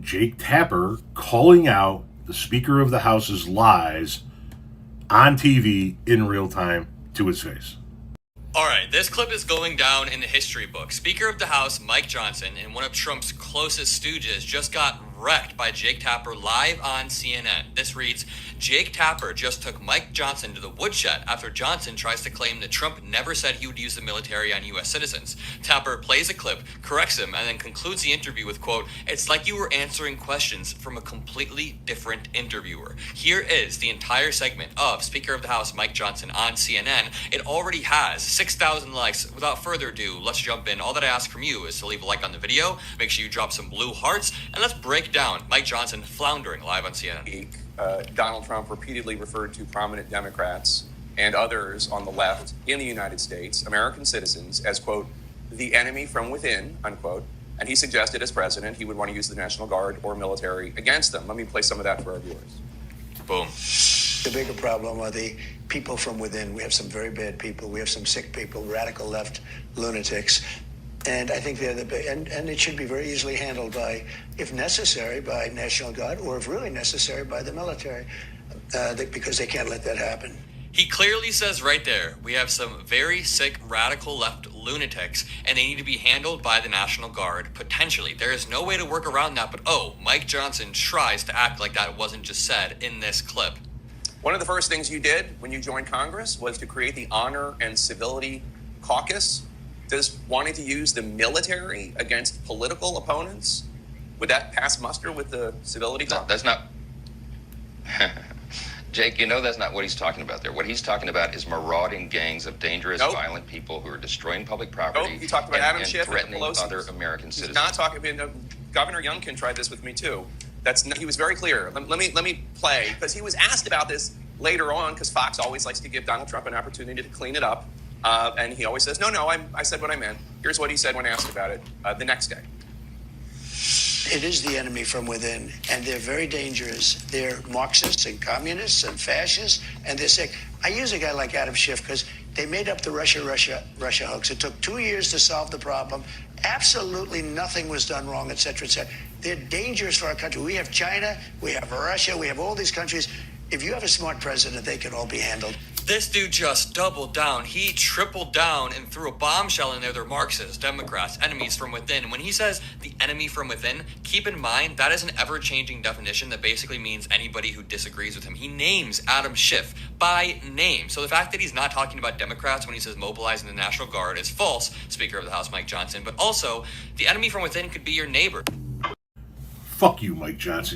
Jake Tapper calling out the Speaker of the House's lies on TV in real time to his face. All right, this clip is going down in the history book. Speaker of the House Mike Johnson and one of Trump's closest stooges just got wrecked by Jake Tapper live on CNN. This reads, Jake Tapper just took Mike Johnson to the woodshed after Johnson tries to claim that Trump never said he would use the military on U.S. citizens. Tapper plays a clip, corrects him, and then concludes the interview with, quote, "It's like you were answering questions from a completely different interviewer." Here is the entire segment of Speaker of the House Mike Johnson on CNN. It already has 6,000 likes. Without further ado, let's jump in. All that I ask from you is to leave a like on the video, make sure you drop some blue hearts, and let's break down Mike Johnson floundering live on CNN. Donald Trump repeatedly referred to prominent Democrats and others on the left in the United States, American citizens, as, quote, the enemy from within, unquote. And he suggested as president he would want to use the National Guard or military against them. Let me play some of that for our viewers. Boom. The bigger problem are the people from within. We have some very bad people. We have some sick people, radical left lunatics. And I think they're the big, and it should be very easily handled by, if necessary, by National Guard, or if really necessary, by the military, because they can't let that happen. He clearly says right there, we have some very sick radical left lunatics, and they need to be handled by the National Guard, potentially. There is no way to work around that, but Mike Johnson tries to act like that wasn't just said in this clip. One of the first things you did when you joined Congress was to create the Honor and Civility Caucus. Does wanting to use the military against political opponents, would that pass muster with the Civility Caucus? That's not... Jake, you know that's not what he's talking about there. What he's talking about is marauding gangs of dangerous, violent people who are destroying public property. He talked about Adam Schiff and threatening Pelosi. other American citizens. He's not talking. Governor Youngkin tried this with me too. He was very clear. Let me play, because he was asked about this later on, because Fox always likes to give Donald Trump an opportunity to clean it up, and he always says, "No, I said what I meant." Here's what he said when asked about it the next day. It is the enemy from within, and they're very dangerous. They're Marxists and communists and fascists, and they're sick. I use a guy like Adam Schiff because they made up the Russia hoax. It took 2 years to solve the problem. Absolutely nothing was done wrong, et cetera, et cetera. They're dangerous for our country. We have China, we have Russia, we have all these countries. If you have a smart president, they can all be handled. This dude just doubled down. He tripled down and threw a bombshell in there. They're Marxists, Democrats, enemies from within. When he says the enemy from within, keep in mind that is an ever-changing definition that basically means anybody who disagrees with him. He names Adam Schiff by name. So the fact that he's not talking about Democrats when he says mobilizing the National Guard is false, Speaker of the House Mike Johnson. But also, the enemy from within could be your neighbor. Fuck you, Mike Johnson.